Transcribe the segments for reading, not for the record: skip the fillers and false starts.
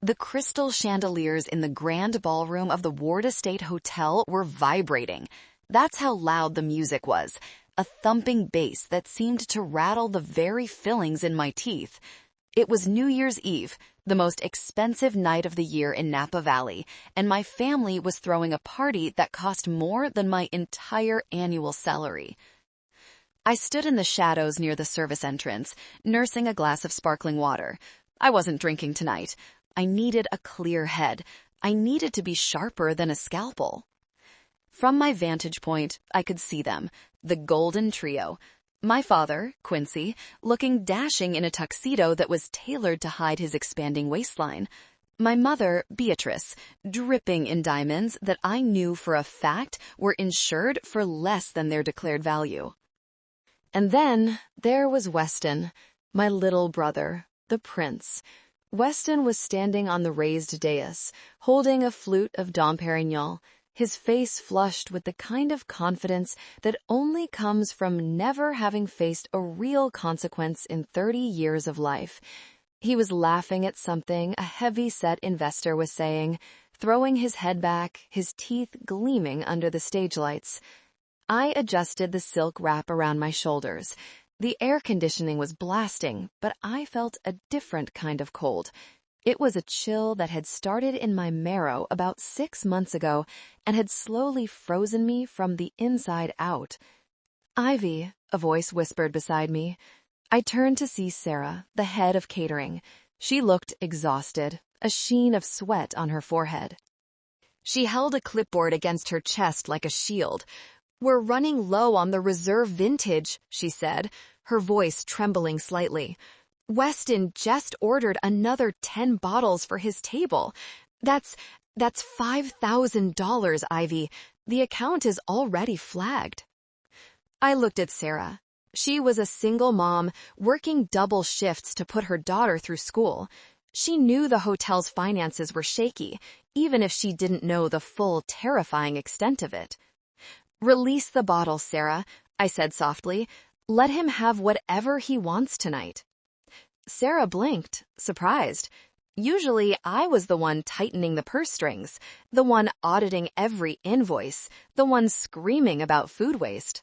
The crystal chandeliers in the grand ballroom of the Ward Estate Hotel were vibrating. That's how loud the music was, a thumping bass that seemed to rattle the very fillings in my teeth. It was New Year's Eve, the most expensive night of the year in Napa Valley, and my family was throwing a party that cost more than my entire annual salary. I stood in the shadows near the service entrance, nursing a glass of sparkling water. I wasn't drinking tonight. I needed a clear head. I needed to be sharper than a scalpel. From my vantage point, I could see them, the golden trio. My father, Quincy, looking dashing in a tuxedo that was tailored to hide his expanding waistline. My mother, Beatrice, dripping in diamonds that I knew for a fact were insured for less than their declared value. And then there was Weston, my little brother, the prince. Weston was standing on the raised dais, holding a flute of Dom Perignon, his face flushed with the kind of confidence that only comes from never having faced a real consequence in 30 years of life. He was laughing at something a heavy-set investor was saying, throwing his head back, his teeth gleaming under the stage lights. I adjusted the silk wrap around my shoulders. The air conditioning was blasting, but I felt a different kind of cold. It was a chill that had started in my marrow about 6 months ago and had slowly frozen me from the inside out. "Ivy," a voice whispered beside me. I turned to see Sarah, the head of catering. She looked exhausted, a sheen of sweat on her forehead. She held a clipboard against her chest like a shield. "We're running low on the reserve vintage," she said, her voice trembling slightly. "Weston just ordered another 10 bottles for his table. That's $5,000, Ivy. The account is already flagged." I looked at Sarah. She was a single mom, working double shifts to put her daughter through school. She knew the hotel's finances were shaky, even if she didn't know the full, terrifying extent of it. "Release the bottle, Sarah," I said softly. "Let him have whatever he wants tonight." Sarah blinked, surprised. Usually I was the one tightening the purse strings, the one auditing every invoice, the one screaming about food waste.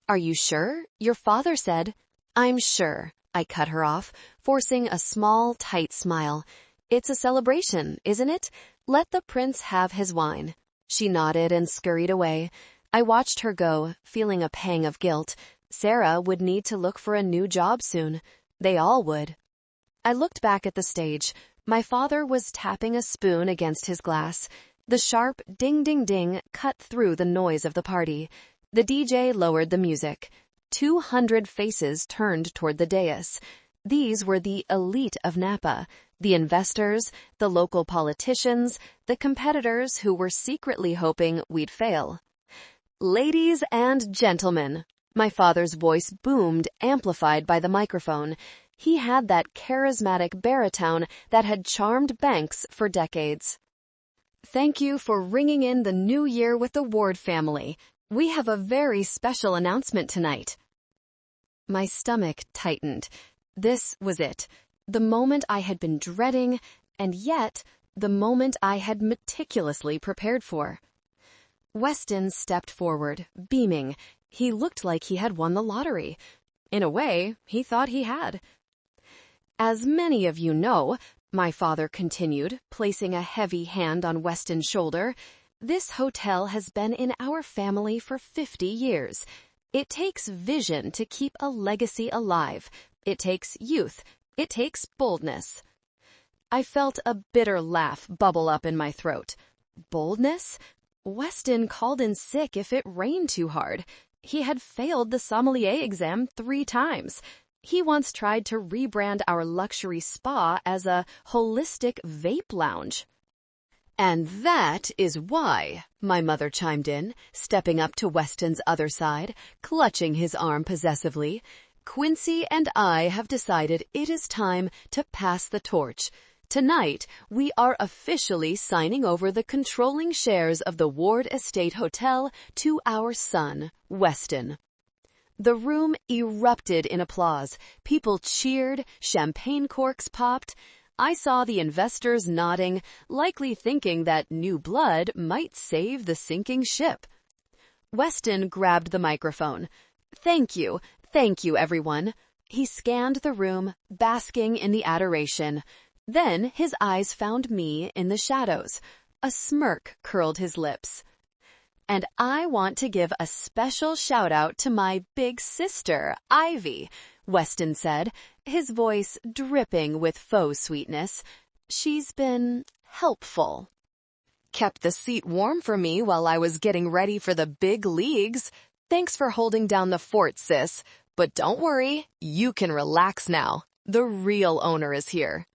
"Are you sure? Your father said—" "I'm sure," I cut her off, forcing a small, tight smile. "It's a celebration, isn't it? Let the prince have his wine." She nodded and scurried away. I watched her go, feeling a pang of guilt. Sarah would need to look for a new job soon. They all would. I looked back at the stage. My father was tapping a spoon against his glass. The sharp ding-ding-ding cut through the noise of the party. The DJ lowered the music. 200 faces turned toward the dais. These were the elite of Napa, the investors, the local politicians, the competitors who were secretly hoping we'd fail. "Ladies and gentlemen," my father's voice boomed, amplified by the microphone. He had that charismatic baritone that had charmed banks for decades. "Thank you for ringing in the new year with the Ward family. We have a very special announcement tonight." My stomach tightened. This was it. The moment I had been dreading, and yet the moment I had meticulously prepared for. Weston stepped forward, beaming. He looked like he had won the lottery. In a way, he thought he had. "As many of you know," my father continued, placing a heavy hand on Weston's shoulder, "this hotel has been in our family for 50 years. It takes vision to keep a legacy alive. It takes youth. It takes boldness." I felt a bitter laugh bubble up in my throat. Boldness? Weston called in sick if it rained too hard. He had failed the sommelier exam 3 times. He once tried to rebrand our luxury spa as a holistic vape lounge. "And that is why," my mother chimed in, stepping up to Weston's other side, clutching his arm possessively, "Quincy and I have decided it is time to pass the torch. Tonight, we are officially signing over the controlling shares of the Ward Estate Hotel to our son, Weston." The room erupted in applause. People cheered, champagne corks popped. I saw the investors nodding, likely thinking that new blood might save the sinking ship. Weston grabbed the microphone. Thank you, everyone. He scanned the room, basking in the adoration. Then his eyes found me in the shadows. A smirk curled his lips. And I want to give a special shout-out to my big sister, Ivy, Weston said, his voice dripping with faux sweetness. She's been helpful. Kept the seat warm for me while I was getting ready for the big leagues. Thanks for holding down the fort, sis. But don't worry, you can relax now. The real owner is here.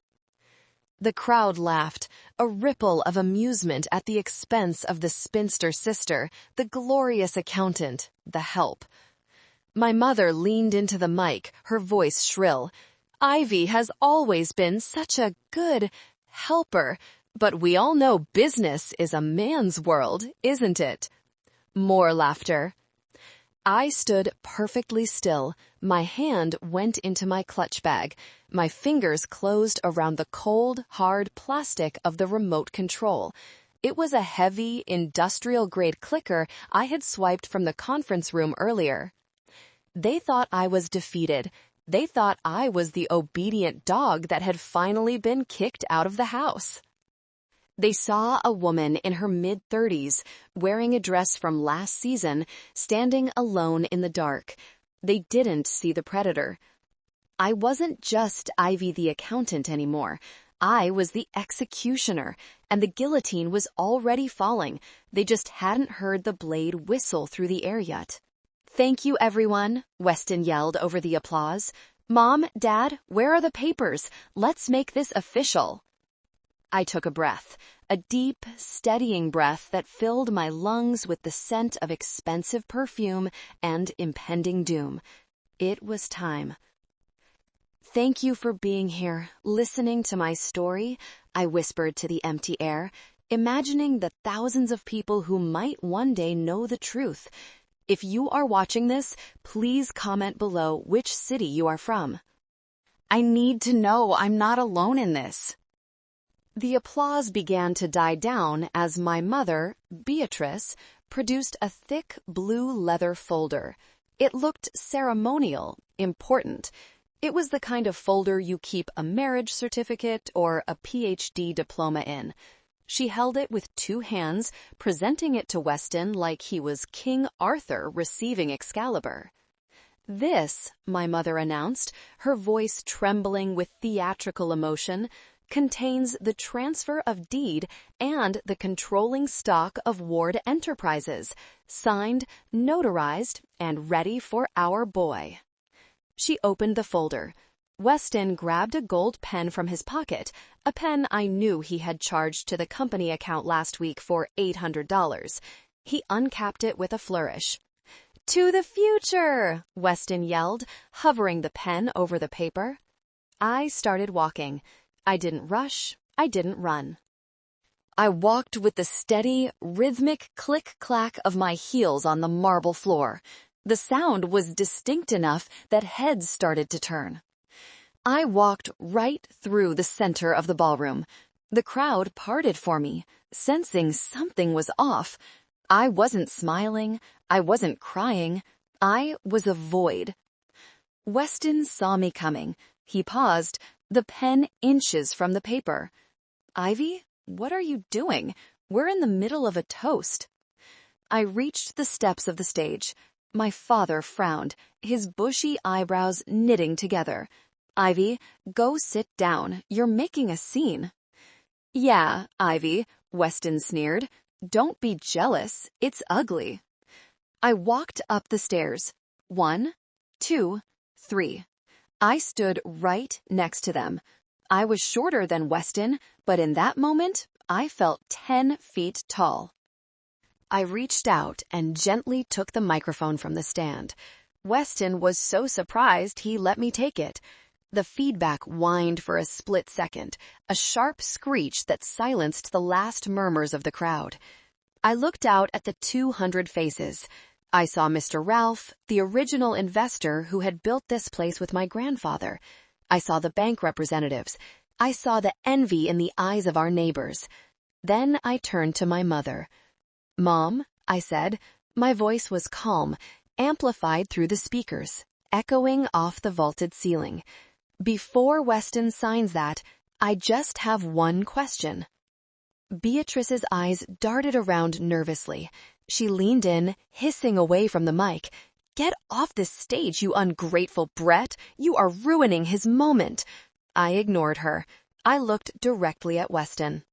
The crowd laughed, a ripple of amusement at the expense of the spinster sister, the glorious accountant, the help. My mother leaned into the mic, her voice shrill. Ivy has always been such a good helper, but we all know business is a man's world, isn't it? More laughter. I stood perfectly still. My hand went into my clutch bag. My fingers closed around the cold, hard plastic of the remote control. It was a heavy, industrial-grade clicker I had swiped from the conference room earlier. They thought I was defeated. They thought I was the obedient dog that had finally been kicked out of the house. They saw a woman in her mid-30s, wearing a dress from last season, standing alone in the dark. They didn't see the predator. I wasn't just Ivy the accountant anymore. I was the executioner, and the guillotine was already falling. They just hadn't heard the blade whistle through the air yet. Thank you, everyone, Weston yelled over the applause. Mom, Dad, where are the papers? Let's make this official. I took a breath, a deep, steadying breath that filled my lungs with the scent of expensive perfume and impending doom. It was time. Thank you for being here, listening to my story, I whispered to the empty air, imagining the thousands of people who might one day know the truth. If you are watching this, please comment below which city you are from. I need to know I'm not alone in this. The applause began to die down as my mother, Beatrice, produced a thick blue leather folder. It looked ceremonial, important. It was the kind of folder you keep a marriage certificate or a PhD diploma in. She held it with two hands, presenting it to Weston like he was King Arthur receiving Excalibur. This, my mother announced, her voice trembling with theatrical emotion, contains the transfer of deed and the controlling stock of Ward Enterprises, signed, notarized, and ready for our boy. She opened the folder. Weston grabbed a gold pen from his pocket, a pen I knew he had charged to the company account last week for $800. He uncapped it with a flourish. To the future, Weston yelled, hovering the pen over the paper. I started walking. I didn't rush, I didn't run. I walked with the steady, rhythmic click-clack of my heels on the marble floor. The sound was distinct enough that heads started to turn. I walked right through the center of the ballroom. The crowd parted for me, sensing something was off. I wasn't smiling, I wasn't crying, I was a void. Weston saw me coming. He paused, the pen inches from the paper. Ivy, what are you doing? We're in the middle of a toast. I reached the steps of the stage. My father frowned, his bushy eyebrows knitting together. Ivy, go sit down. You're making a scene. Yeah, Ivy, Weston sneered. Don't be jealous. It's ugly. I walked up the stairs. 1, 2, 3. I stood right next to them. I was shorter than Weston, but in that moment, I felt 10 feet tall. I reached out and gently took the microphone from the stand. Weston was so surprised he let me take it. The feedback whined for a split second, a sharp screech that silenced the last murmurs of the crowd. I looked out at the 200 faces. I saw Mr. Ralph, the original investor who had built this place with my grandfather. I saw the bank representatives. I saw the envy in the eyes of our neighbors. Then I turned to my mother. "Mom," I said. My voice was calm, amplified through the speakers, echoing off the vaulted ceiling. "Before Weston signs that, I just have one question." Beatrice's eyes darted around nervously. She leaned in, hissing away from the mic. "Get off this stage, you ungrateful Brett! You are ruining his moment!" I ignored her. I looked directly at Weston.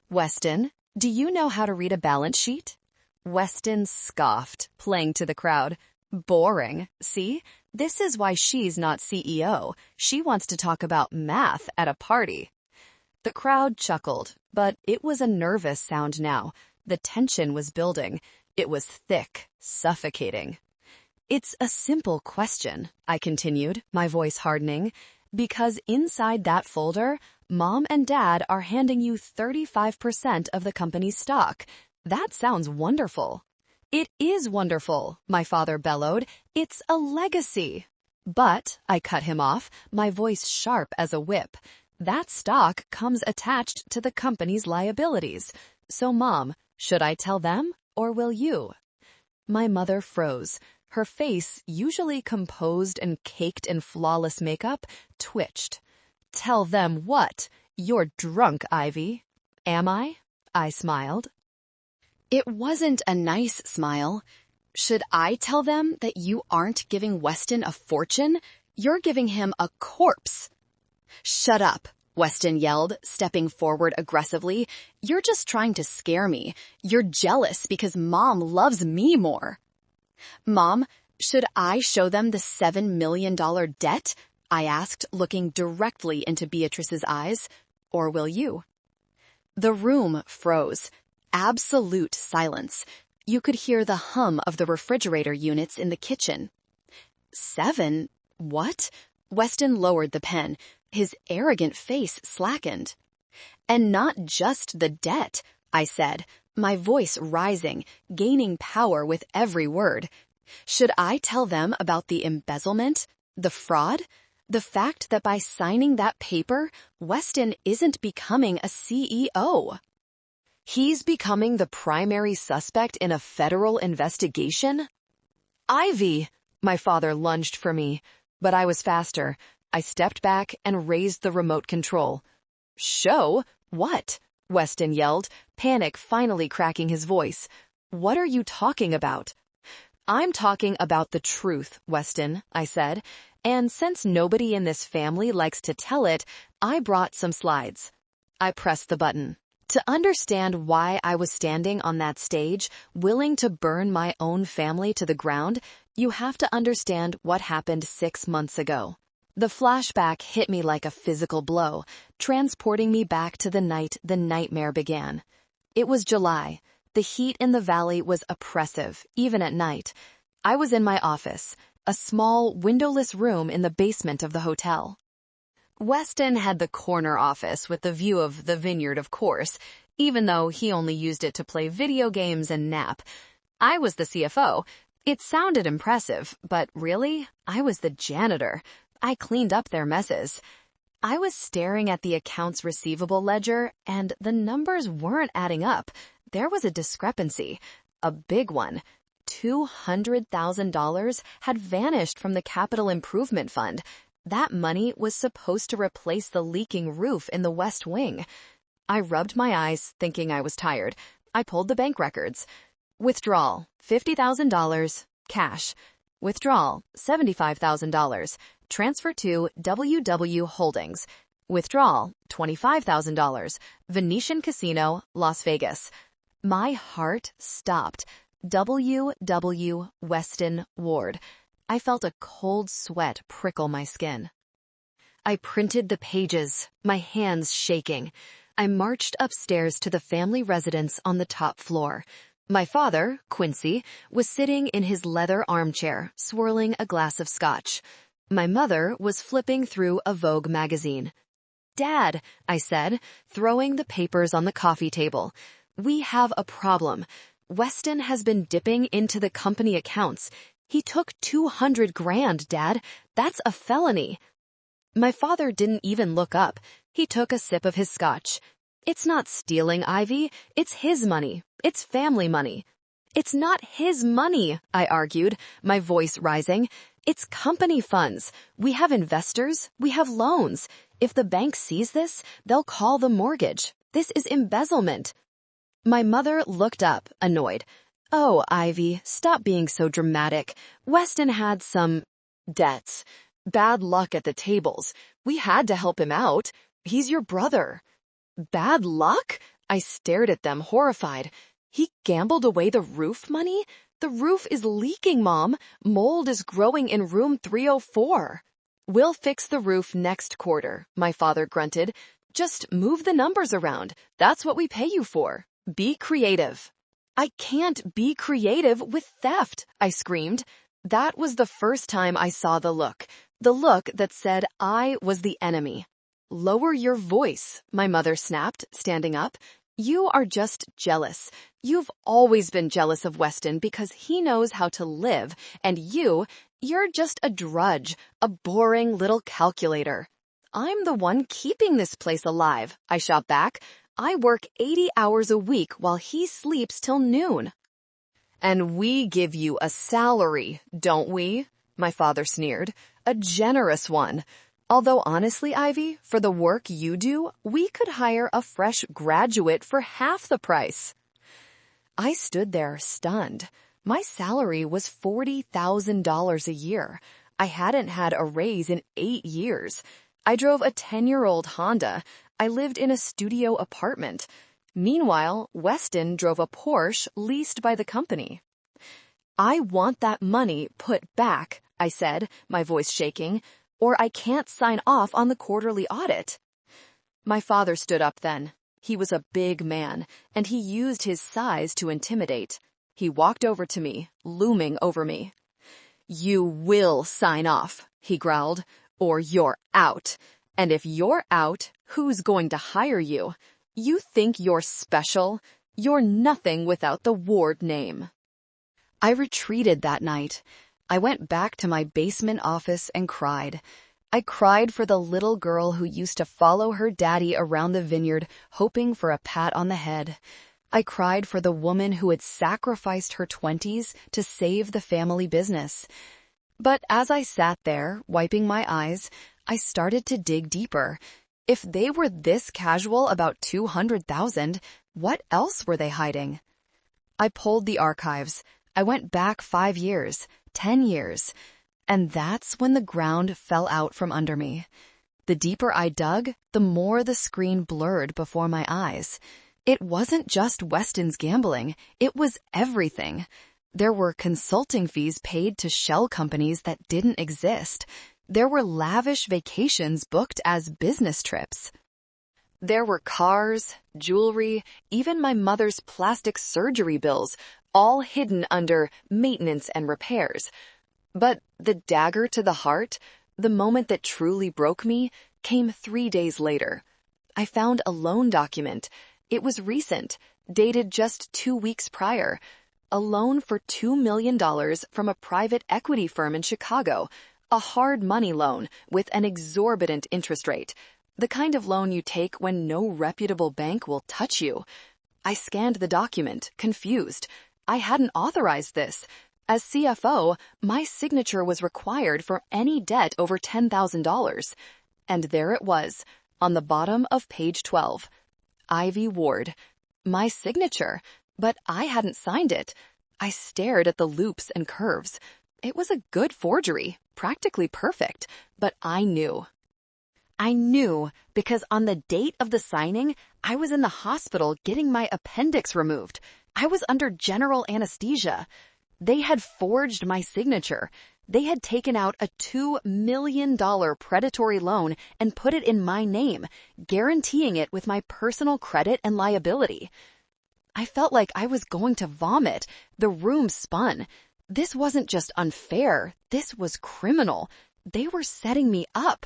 "Weston, do you know how to read a balance sheet?" Weston scoffed, playing to the crowd. "Boring. See? This is why she's not CEO. She wants to talk about math at a party." The crowd chuckled, but it was a nervous sound now. The tension was building. It was thick, suffocating. "It's a simple question," I continued, my voice hardening, "because inside that folder, Mom and Dad are handing you 35% of the company's stock. That sounds wonderful." "It is wonderful," my father bellowed. "It's a legacy." "But," I cut him off, my voice sharp as a whip, "that stock comes attached to the company's liabilities. So, Mom, should I tell them, or will you?" My mother froze. Her face, usually composed and caked in flawless makeup, twitched. "Tell them what? You're drunk, Ivy." "Am I?" I smiled. It wasn't a nice smile. "Should I tell them that you aren't giving Weston a fortune? You're giving him a corpse." "Shut up," Weston yelled, stepping forward aggressively. "You're just trying to scare me. You're jealous because Mom loves me more." "Mom, should I show them the $7 million debt?" I asked, looking directly into Beatrice's eyes. "Or will you?" The room froze. Absolute silence. You could hear the hum of the refrigerator units in the kitchen. "7? What?" Weston lowered the pen. His arrogant face slackened. "And not just the debt," I said, my voice rising, gaining power with every word. "Should I tell them about the embezzlement, the fraud, the fact that by signing that paper, Weston isn't becoming a CEO? He's becoming the primary suspect in a federal investigation?" "Ivy!" My father lunged for me, but I was faster. I stepped back and raised the remote control. "Show? What?" Weston yelled, panic finally cracking his voice. "What are you talking about?" "I'm talking about the truth, Weston," I said, and since nobody in this family likes to tell it, I brought some slides. I pressed the button. To understand why I was standing on that stage, willing to burn my own family to the ground, you have to understand what happened 6 months ago. The flashback hit me like a physical blow, transporting me back to the night the nightmare began. It was July. The heat in the valley was oppressive, even at night. I was in my office, a small, windowless room in the basement of the hotel. Weston had the corner office with the view of the vineyard, of course, even though he only used it to play video games and nap. I was the CFO. It sounded impressive, but really, I was the janitor. I cleaned up their messes. I was staring at the accounts receivable ledger, and the numbers weren't adding up. There was a discrepancy, a big one. $200,000 had vanished from the capital improvement fund. That money was supposed to replace the leaking roof in the West Wing. I rubbed my eyes, thinking I was tired. I pulled the bank records. Withdrawal, $50,000, cash. Withdrawal, $75,000. Transfer to WW Holdings. Withdrawal, $25,000. Venetian Casino, Las Vegas. My heart stopped. WW Weston Ward. I felt a cold sweat prickle my skin. I printed the pages, my hands shaking. I marched upstairs to the family residence on the top floor. My father, Quincy, was sitting in his leather armchair, swirling a glass of scotch. My mother was flipping through a Vogue magazine. "Dad," I said, throwing the papers on the coffee table, "we have a problem. Weston has been dipping into the company accounts. He took $200,000, Dad. That's a felony." My father didn't even look up. He took a sip of his scotch. It's not stealing, Ivy. It's his money. It's family money. It's not his money, I argued, my voice rising. It's company funds. We have investors. We have loans. If the bank sees this, they'll call the mortgage. This is embezzlement. My mother looked up, annoyed. Oh, Ivy, stop being so dramatic. Weston had some debts. Bad luck at the tables. We had to help him out. He's your brother. Bad luck? I stared at them, horrified. He gambled away the roof money? The roof is leaking, Mom. Mold is growing in room 304. We'll fix the roof next quarter, my father grunted. Just move the numbers around. That's what we pay you for. Be creative. I can't be creative with theft, I screamed. That was the first time I saw the look that said I was the enemy. Lower your voice, my mother snapped, standing up. You are just jealous. You've always been jealous of Weston because he knows how to live, and you're just a drudge, a boring little calculator. I'm the one keeping this place alive, I shot back. I work 80 hours a week while he sleeps till noon. And we give you a salary, don't we? My father sneered. A generous one. Although honestly, Ivy, for the work you do, we could hire a fresh graduate for half the price. I stood there, stunned. My salary was $40,000 a year. I hadn't had a raise in 8 years. I drove a 10-year-old Honda. I lived in a studio apartment. Meanwhile, Weston drove a Porsche leased by the company. I want that money put back, I said, my voice shaking, or I can't sign off on the quarterly audit. My father stood up then. He was a big man, and he used his size to intimidate. He walked over to me, looming over me. You will sign off, he growled, or you're out. And if you're out, who's going to hire you? You think you're special? You're nothing without the ward name. I retreated that night. I went back to my basement office and cried. I cried for the little girl who used to follow her daddy around the vineyard, hoping for a pat on the head. I cried for the woman who had sacrificed her 20s to save the family business. But as I sat there, wiping my eyes, I started to dig deeper. If they were this casual about $200,000, what else were they hiding? I pulled the archives. I went back 5 years, 10 years. And that's when the ground fell out from under me. The deeper I dug, the more the screen blurred before my eyes. It wasn't just Weston's gambling. It was everything. There were consulting fees paid to shell companies that didn't exist. There were lavish vacations booked as business trips. There were cars, jewelry, even my mother's plastic surgery bills, all hidden under maintenance and repairs. But the dagger to the heart, the moment that truly broke me, came 3 days later. I found a loan document. It was recent, dated just 2 weeks prior. A loan for $2 million from a private equity firm in Chicago. A hard money loan with an exorbitant interest rate. The kind of loan you take when no reputable bank will touch you. I scanned the document, confused. I hadn't authorized this. As CFO, my signature was required for any debt over $10,000. And there it was, on the bottom of page 12. Ivy Ward. My signature, but I hadn't signed it. I stared at the loops and curves. It was a good forgery, practically perfect, but I knew. I knew because on the date of the signing, I was in the hospital getting my appendix removed. I was under general anesthesia. They had forged my signature. They had taken out a $2 million predatory loan and put it in my name, guaranteeing it with my personal credit and liability. I felt like I was going to vomit. The room spun. This wasn't just unfair. This was criminal. They were setting me up.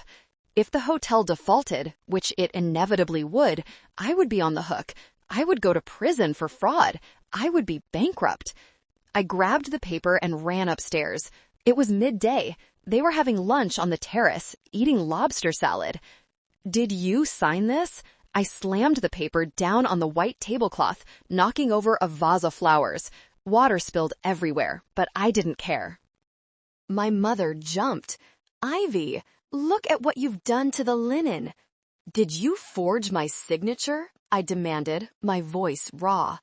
If the hotel defaulted, which it inevitably would, I would be on the hook. I would go to prison for fraud. I would be bankrupt. I grabbed the paper and ran upstairs. It was midday. They were having lunch on the terrace, eating lobster salad. Did you sign this? I slammed the paper down on the white tablecloth, knocking over a vase of flowers. Water spilled everywhere, but I didn't care. My mother jumped. Ivy, look at what you've done to the linen. Did you forge my signature? I demanded, my voice raw.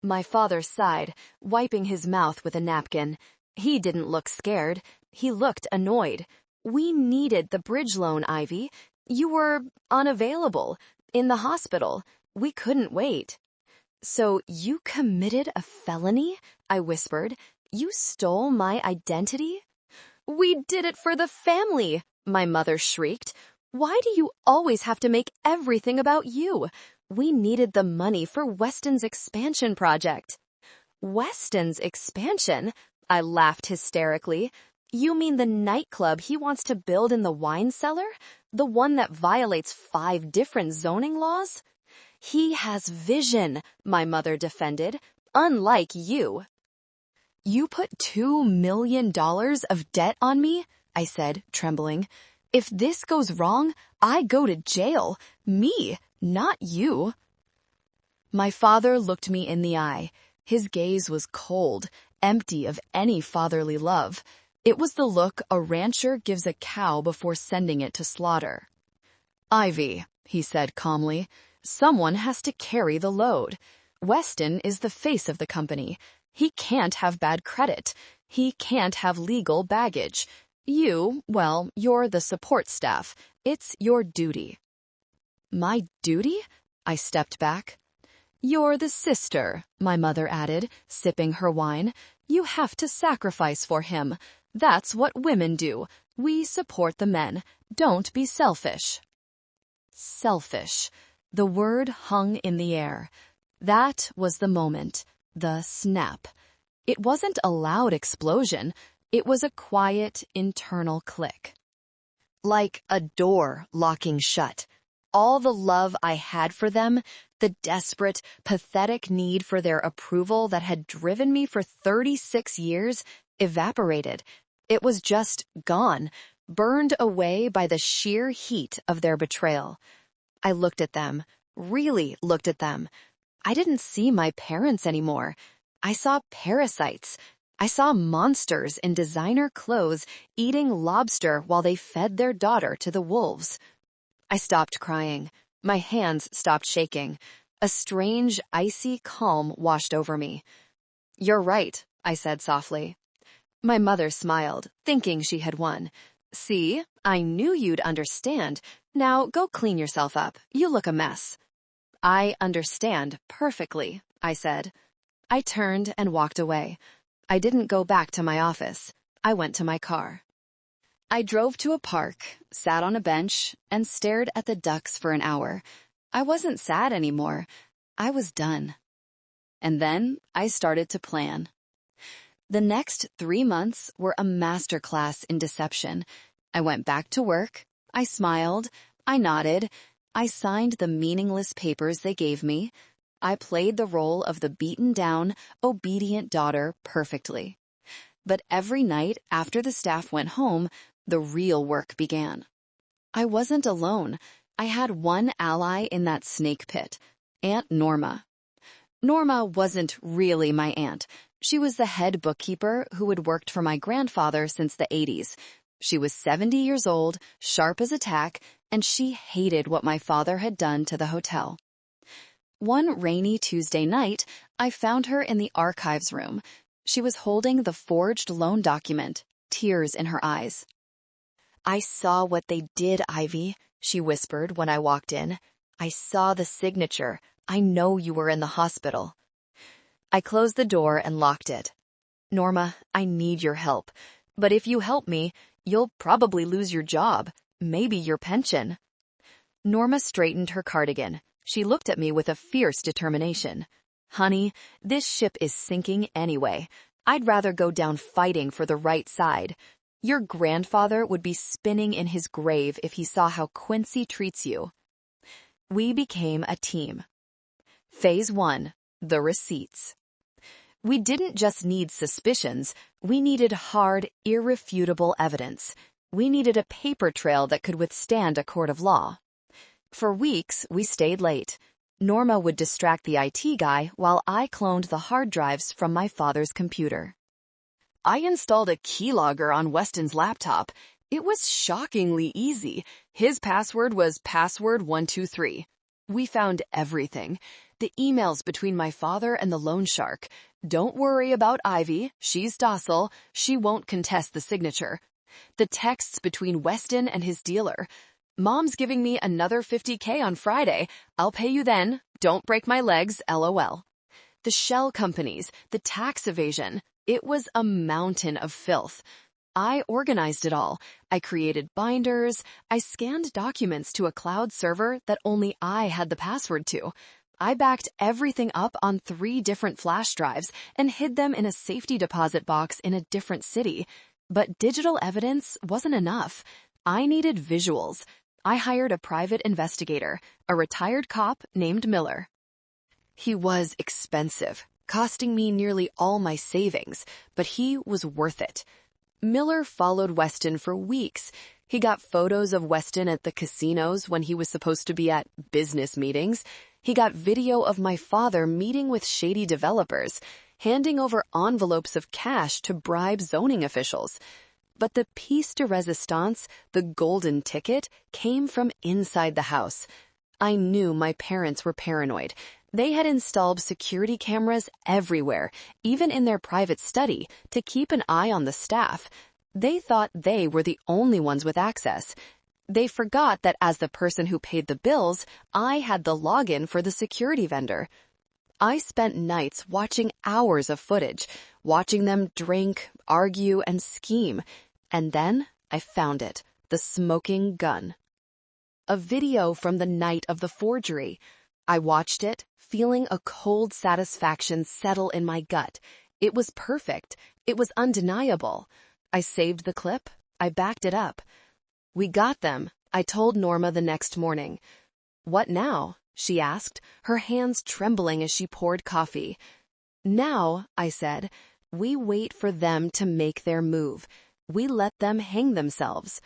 My father sighed, wiping his mouth with a napkin. He didn't look scared. He looked annoyed. We needed the bridge loan, Ivy. You were unavailable, in the hospital. We couldn't wait. So you committed a felony? I whispered. You stole my identity? We did it for the family, my mother shrieked. Why do you always have to make everything about you? We needed the money for Weston's expansion project. Weston's expansion? I laughed hysterically. You mean the nightclub he wants to build in the wine cellar? The one that violates 5 different zoning laws? He has vision, my mother defended, unlike you. You put $2 million of debt on me? I said, trembling. If this goes wrong, I go to jail. Me, not you. My father looked me in the eye. His gaze was cold, empty of any fatherly love. It was the look a rancher gives a cow before sending it to slaughter. Ivy, he said calmly, someone has to carry the load. Weston is the face of the company. He can't have bad credit. He can't have legal baggage. Well, you're the support staff. It's your duty. My duty? I stepped back. You're the sister, my mother added, sipping her wine. You have to sacrifice for him. That's what women do. We support the men. Don't be selfish. Selfish. The word hung in the air. That was the moment. The snap. It wasn't a loud explosion. It was a quiet, internal click. Like a door locking shut. All the love I had for them, the desperate, pathetic need for their approval that had driven me for 36 years, evaporated. It was just gone, burned away by the sheer heat of their betrayal. I looked at them, really looked at them. I didn't see my parents anymore. I saw parasites. I saw monsters in designer clothes eating lobster while they fed their daughter to the wolves. I stopped crying. My hands stopped shaking. A strange, icy calm washed over me. You're right, I said softly. My mother smiled, thinking she had won. See, I knew you'd understand. Now go clean yourself up. You look a mess. I understand perfectly, I said. I turned and walked away. I didn't go back to my office. I went to my car. I drove to a park, sat on a bench, and stared at the ducks for an hour. I wasn't sad anymore. I was done. And then I started to plan. The next 3 months were a masterclass in deception. I went back to work. I smiled. I nodded. I signed the meaningless papers they gave me. I played the role of the beaten-down, obedient daughter perfectly. But every night after the staff went home, the real work began. I wasn't alone. I had one ally in that snake pit, Aunt Norma. Norma wasn't really my aunt. She was the head bookkeeper who had worked for my grandfather since the 80s. She was 70 years old, sharp as a tack, and she hated what my father had done to the hotel. One rainy Tuesday night, I found her in the archives room. She was holding the forged loan document, tears in her eyes. I saw what they did, Ivy, she whispered when I walked in. I saw the signature. I know you were in the hospital. I closed the door and locked it. Norma, I need your help. But if you help me, you'll probably lose your job, maybe your pension. Norma straightened her cardigan. She looked at me with a fierce determination. Honey, this ship is sinking anyway. I'd rather go down fighting for the right side. Your grandfather would be spinning in his grave if he saw how Quincy treats you. We became a team. Phase 1, the receipts. We didn't just need suspicions. We needed hard, irrefutable evidence. We needed a paper trail that could withstand a court of law. For weeks, we stayed late. Norma would distract the IT guy while I cloned the hard drives from my father's computer. I installed a keylogger on Weston's laptop. It was shockingly easy. His password was password123. We found everything. The emails between my father and the loan shark. Don't worry about Ivy. She's docile. She won't contest the signature. The texts between Weston and his dealer. Mom's giving me another $50K on Friday. I'll pay you then. Don't break my legs, LOL. The shell companies, the tax evasion. It was a mountain of filth. I organized it all. I created binders. I scanned documents to a cloud server that only I had the password to. I backed everything up on 3 different flash drives and hid them in a safety deposit box in a different city. But digital evidence wasn't enough. I needed visuals. I hired a private investigator, a retired cop named Miller. He was expensive, costing me nearly all my savings, but he was worth it. Miller followed Weston for weeks. He got photos of Weston at the casinos when he was supposed to be at business meetings. He got video of my father meeting with shady developers, handing over envelopes of cash to bribe zoning officials. But the piece de resistance, the golden ticket, came from inside the house. I knew my parents were paranoid. They had installed security cameras everywhere, even in their private study, to keep an eye on the staff. They thought they were the only ones with access. They forgot that as the person who paid the bills, I had the login for the security vendor. I spent nights watching hours of footage, watching them drink, argue, and scheme. And then I found it, the smoking gun. A video from the night of the forgery. I watched it, feeling a cold satisfaction settle in my gut. It was perfect. It was undeniable. I saved the clip. I backed it up. We got them, I told Norma the next morning. What now? She asked, her hands trembling as she poured coffee. Now, I said, we wait for them to make their move. We let them hang themselves.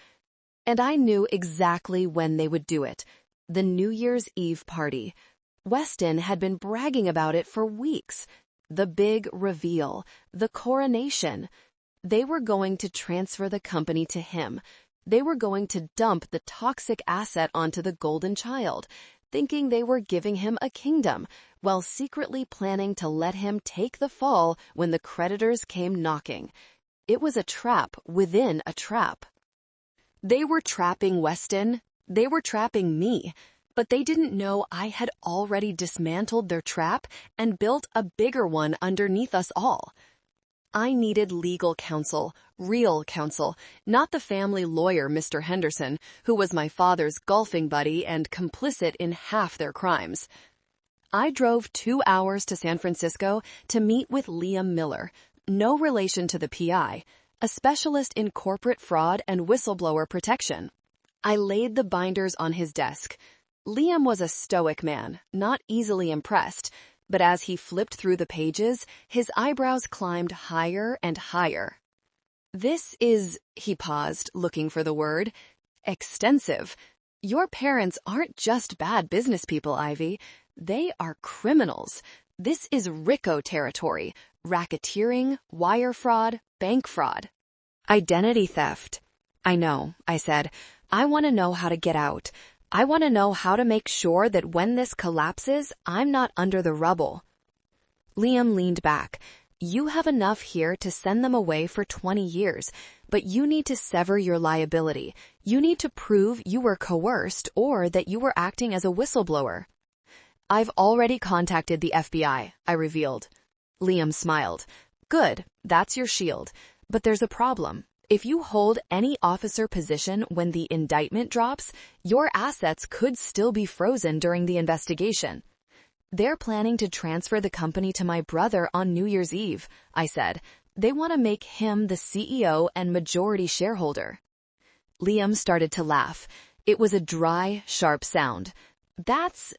And I knew exactly when they would do it. The New Year's Eve party. Weston had been bragging about it for weeks. The big reveal. The coronation. They were going to transfer the company to him. They were going to dump the toxic asset onto the golden child, thinking they were giving him a kingdom, while secretly planning to let him take the fall when the creditors came knocking. It was a trap within a trap. They were trapping Weston. They were trapping me. But they didn't know I had already dismantled their trap and built a bigger one underneath us all. I needed legal counsel, real counsel, not the family lawyer, Mr. Henderson, who was my father's golfing buddy and complicit in half their crimes. I drove 2 hours to San Francisco to meet with Liam Miller, no relation to the PI, a specialist in corporate fraud and whistleblower protection. I laid the binders on his desk. Liam was a stoic man, not easily impressed, but as he flipped through the pages, his eyebrows climbed higher and higher. This is, he paused, looking for the word, extensive. Your parents aren't just bad business people, Ivy. They are criminals. This is RICO territory, racketeering, wire fraud, bank fraud. Identity theft. I know, I said. I want to know how to get out. I want to know how to make sure that when this collapses, I'm not under the rubble. Liam leaned back. You have enough here to send them away for 20 years, but you need to sever your liability. You need to prove you were coerced or that you were acting as a whistleblower. I've already contacted the FBI, I revealed. Liam smiled. Good, that's your shield. But there's a problem. If you hold any officer position when the indictment drops, your assets could still be frozen during the investigation. They're planning to transfer the company to my brother on New Year's Eve, I said. They want to make him the CEO and majority shareholder. Liam started to laugh. It was a dry, sharp sound. That's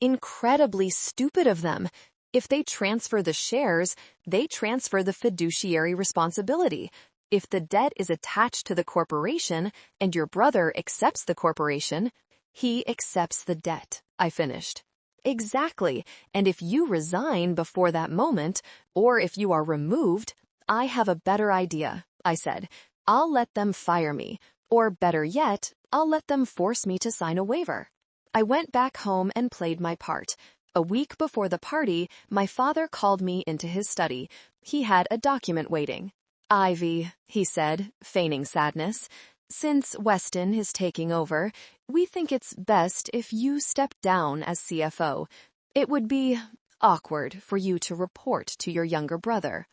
incredibly stupid of them. If they transfer the shares, they transfer the fiduciary responsibility. If the debt is attached to the corporation and your brother accepts the corporation, He accepts the debt, I finished. Exactly, and if you resign before that moment, or if you are removed, I have a better idea, I said. I'll let them fire me, or better yet, I'll let them force me to sign a waiver. I went back home and played my part. A week before the party, my father called me into his study. He had a document waiting. Ivy, he said, feigning sadness, since Weston is taking over, we think it's best if you step down as CFO. It would be awkward for you to report to your younger brother.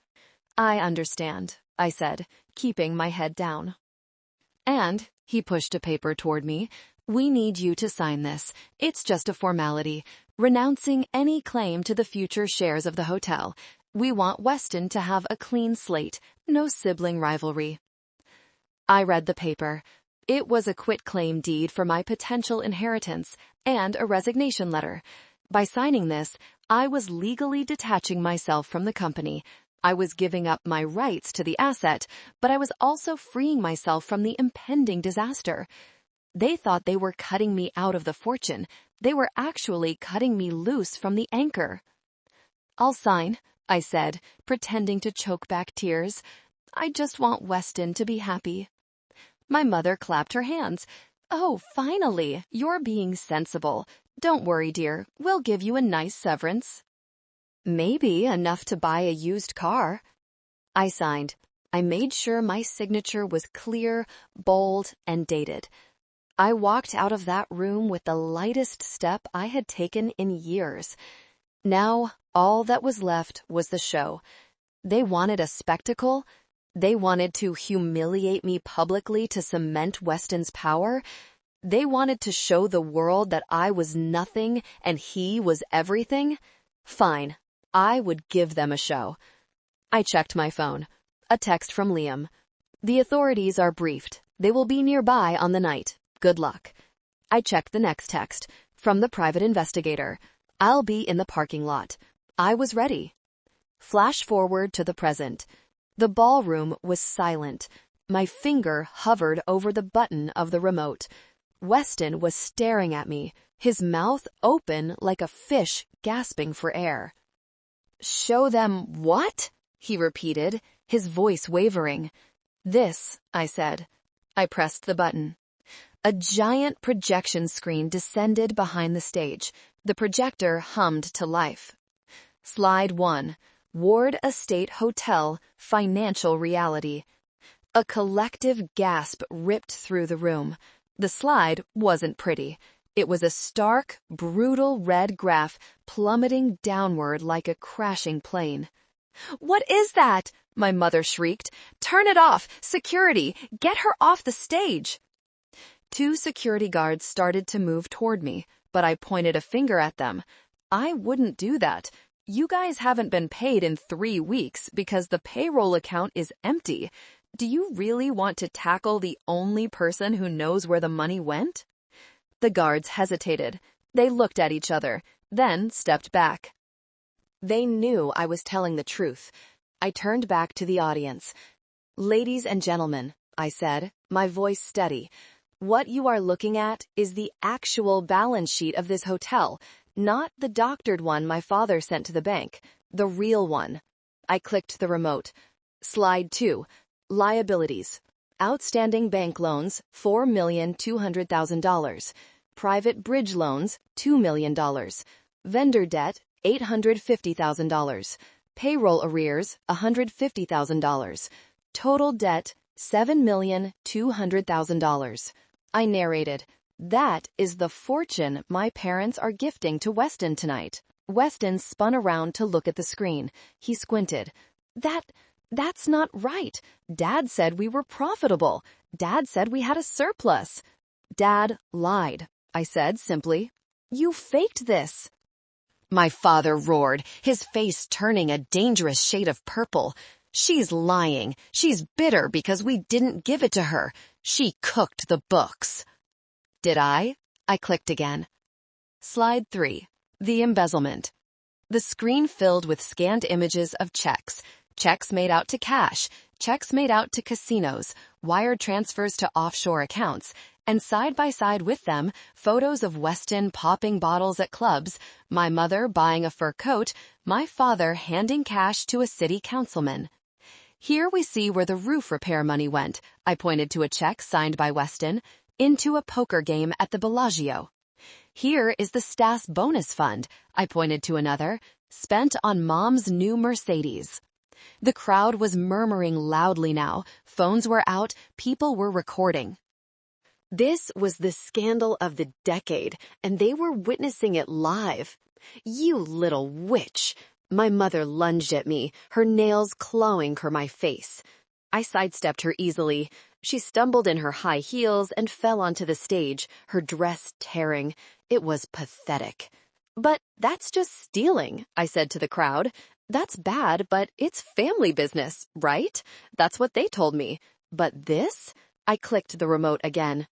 I understand, I said, keeping my head down. And, he pushed a paper toward me, we need you to sign this. It's just a formality, renouncing any claim to the future shares of the hotel. We want Weston to have a clean slate, no sibling rivalry. I read the paper. It was a quitclaim deed for my potential inheritance and a resignation letter. By signing this, I was legally detaching myself from the company. I was giving up my rights to the asset, but I was also freeing myself from the impending disaster. They thought they were cutting me out of the fortune. They were actually cutting me loose from the anchor. I'll sign, I said, pretending to choke back tears. I just want Weston to be happy. My mother clapped her hands. Oh, finally, you're being sensible. Don't worry, dear. We'll give you a nice severance. Maybe enough to buy a used car. I signed. I made sure my signature was clear, bold, and dated. I walked out of that room with the lightest step I had taken in years. Now, all that was left was the show. They wanted a spectacle. They wanted to humiliate me publicly to cement Weston's power. They wanted to show the world that I was nothing and he was everything. Fine, I would give them a show. I checked my phone. A text from Liam. The authorities are briefed. They will be nearby on the night. Good luck. I checked the next text. From the private investigator. I'll be in the parking lot. I was ready. Flash forward to the present. The ballroom was silent. My finger hovered over the button of the remote. Weston was staring at me, his mouth open like a fish gasping for air. Show them what? He repeated, his voice wavering. This, I said. I pressed the button. A giant projection screen descended behind the stage. The projector hummed to life. Slide 1. Ward Estate Hotel, Financial Reality. A collective gasp ripped through the room. The slide wasn't pretty. It was a stark, brutal red graph plummeting downward like a crashing plane. What is that? My mother shrieked. Turn it off! Security! Get her off the stage! 2 security guards started to move toward me, but I pointed a finger at them. I wouldn't do that. You guys haven't been paid in 3 weeks because the payroll account is empty. Do you really want to tackle the only person who knows where the money went? The guards hesitated. They looked at each other, then stepped back. They knew I was telling the truth. I turned back to the audience. Ladies and gentlemen, I said, my voice steady. What you are looking at is the actual balance sheet of this hotel, not the doctored one my father sent to the bank, the real one. I clicked the remote. Slide 2. Liabilities. Outstanding bank loans, $4,200,000. Private bridge loans, $2 million. Vendor debt, $850,000. Payroll arrears, $150,000. Total debt, $7,200,000. I narrated. That is the fortune my parents are gifting to Weston tonight. Weston spun around to look at the screen. He squinted. That's not right. Dad said we were profitable. Dad said we had a surplus. Dad lied, I said simply. You faked this. My father roared, his face turning a dangerous shade of purple. She's lying. She's bitter because we didn't give it to her. She cooked the books. Did I? I clicked again. Slide 3. The embezzlement. The screen filled with scanned images of checks. Checks made out to cash. Checks made out to casinos. Wire transfers to offshore accounts. And side by side with them, photos of Weston popping bottles at clubs, my mother buying a fur coat, my father handing cash to a city councilman. Here we see where the roof repair money went. I pointed to a check signed by Weston, into a poker game at the Bellagio. Here is the Stas bonus fund. I pointed to another, spent on Mom's new Mercedes. The crowd was murmuring loudly now. Phones were out. People were recording. This was the scandal of the decade, and they were witnessing it live. You little witch! My mother lunged at me, her nails clawing her my face. I sidestepped her easily. She stumbled in her high heels and fell onto the stage, her dress tearing. It was pathetic. But that's just stealing, I said to the crowd. That's bad, but it's family business, right? That's what they told me. But this? I clicked the remote again.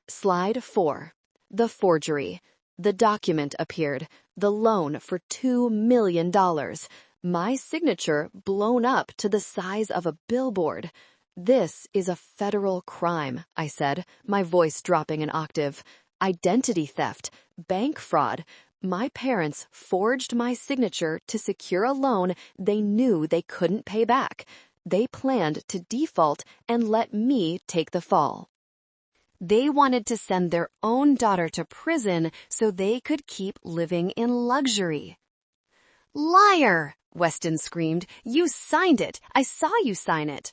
Slide 4. The forgery. The document appeared. The loan for $2 million. My signature blown up to the size of a billboard. This is a federal crime, I said, my voice dropping an octave. Identity theft. Bank fraud. My parents forged my signature to secure a loan they knew they couldn't pay back. They planned to default and let me take the fall. They wanted to send their own daughter to prison so they could keep living in luxury. Liar! Weston screamed. You signed it. I saw you sign it.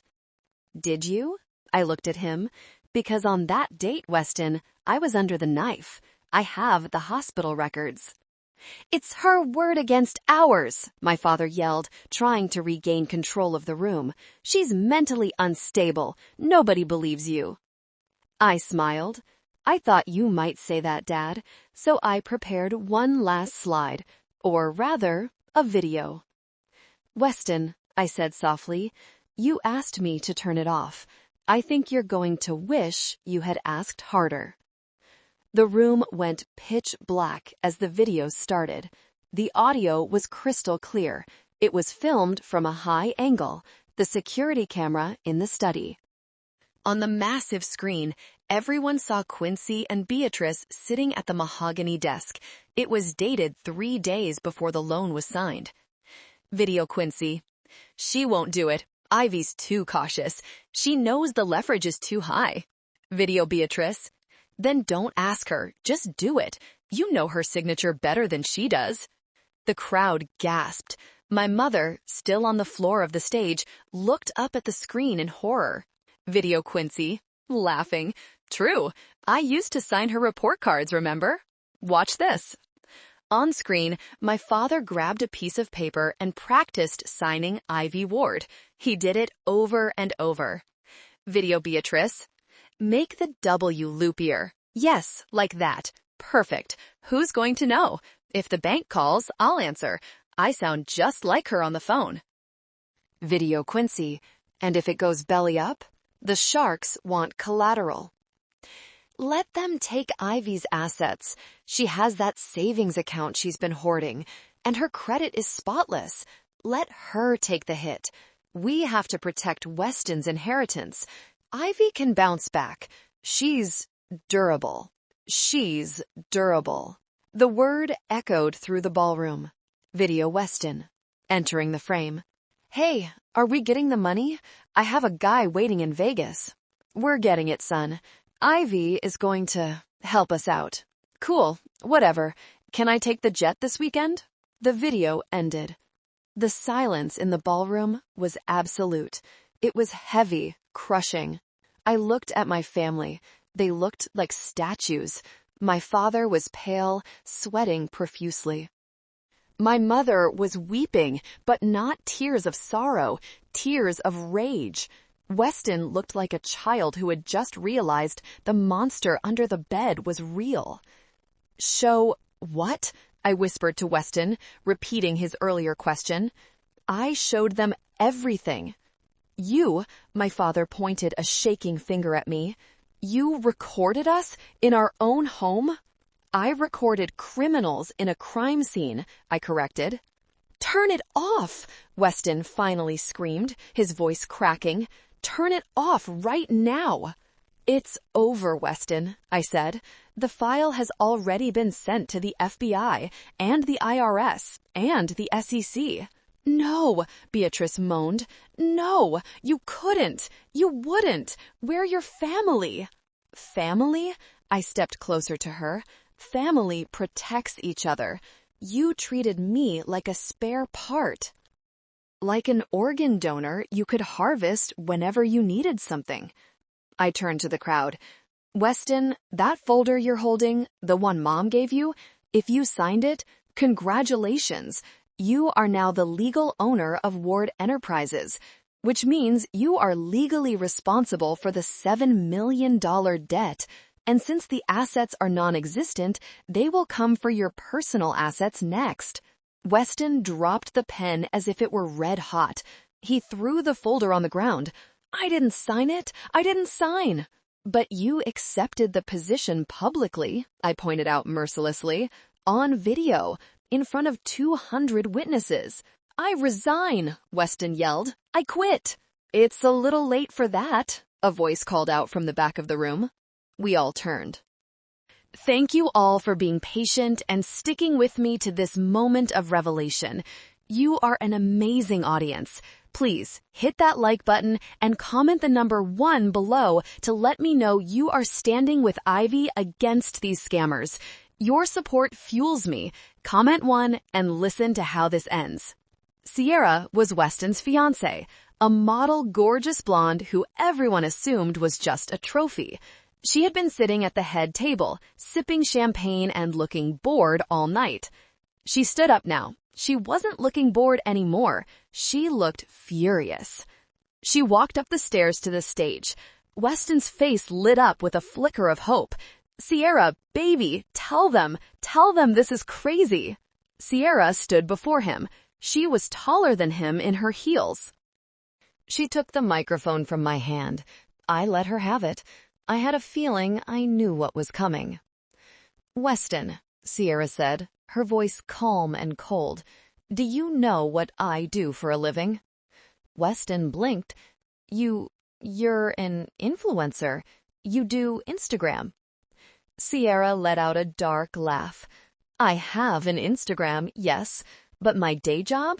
Did you? I looked at him. Because on that date, Weston, I was under the knife. I have the hospital records. It's her word against ours, my father yelled, trying to regain control of the room. She's mentally unstable. Nobody believes you. I smiled. I thought you might say that, Dad, so I prepared one last slide, or rather, a video. Weston, I said softly, you asked me to turn it off. I think you're going to wish you had asked harder. The room went pitch black as the video started. The audio was crystal clear. It was filmed from a high angle, the security camera in the study. On the massive screen, everyone saw Quincy and Beatrice sitting at the mahogany desk. It was dated 3 days before the loan was signed. Video Quincy. She won't do it. Ivy's too cautious. She knows the leverage is too high. Video Beatrice. Then don't ask her. Just do it. You know her signature better than she does. The crowd gasped. My mother, still on the floor of the stage, looked up at the screen in horror. Video Quincy, laughing. True, I used to sign her report cards, remember? Watch this. On screen, my father grabbed a piece of paper and practiced signing Ivy Ward. He did it over and over. Video Beatrice. Make the W loopier. Yes, like that. Perfect. Who's going to know? If the bank calls, I'll answer. I sound just like her on the phone. Video Quincy. And if it goes belly up? The sharks want collateral. Let them take Ivy's assets. She has that savings account she's been hoarding, and her credit is spotless. Let her take the hit. We have to protect Weston's inheritance. Ivy can bounce back. She's durable. She's durable. The word echoed through the ballroom. Video Weston. Entering the frame. Hey, are we getting the money? I have a guy waiting in Vegas. We're getting it, son. Ivy is going to help us out. Cool, whatever. Can I take the jet this weekend? The video ended. The silence in the ballroom was absolute. It was heavy, crushing. I looked at my family. They looked like statues. My father was pale, sweating profusely. My mother was weeping, but not tears of sorrow, tears of rage. Weston looked like a child who had just realized the monster under the bed was real. Show what? I whispered to Weston, repeating his earlier question. I showed them everything. You, my father pointed a shaking finger at me. You recorded us in our own home? I recorded criminals in a crime scene, I corrected. Turn it off, Weston finally screamed, his voice cracking. Turn it off right now. It's over, Weston, I said. The file has already been sent to the FBI and the IRS and the SEC. No, Beatrice moaned. No, you couldn't. You wouldn't. We're your family. Family? I stepped closer to her. Family protects each other. You treated me like a spare part. Like an organ donor you could harvest whenever you needed something. I turned to the crowd. Weston, that folder you're holding, the one Mom gave you, if you signed it, congratulations. You are now the legal owner of Ward Enterprises, which means you are legally responsible for the $7 million debt. And since the assets are non-existent, they will come for your personal assets next. Weston dropped the pen as if it were red hot. He threw the folder on the ground. I didn't sign it. I didn't sign. But you accepted the position publicly, I pointed out mercilessly, on video, in front of 200 witnesses. I resign, Weston yelled. I quit. It's a little late for that, a voice called out from the back of the room. We all turned. Thank you all for being patient and sticking with me to this moment of revelation. You are an amazing audience. Please hit that like button and comment the number 1 below to let me know you are standing with Ivy against these scammers. Your support fuels me. Comment 1 and listen to how this ends. Sierra was Weston's fiancée, a model gorgeous blonde who everyone assumed was just a trophy. She had been sitting at the head table, sipping champagne and looking bored all night. She stood up now. She wasn't looking bored anymore. She looked furious. She walked up the stairs to the stage. Weston's face lit up with a flicker of hope. Sierra, baby, tell them this is crazy. Sierra stood before him. She was taller than him in her heels. She took the microphone from my hand. I let her have it. I had a feeling I knew what was coming. Weston, Sierra said, her voice calm and cold, do you know what I do for a living? Weston blinked. You're an influencer. You do Instagram. Sierra let out a dark laugh. I have an Instagram, yes, but my day job?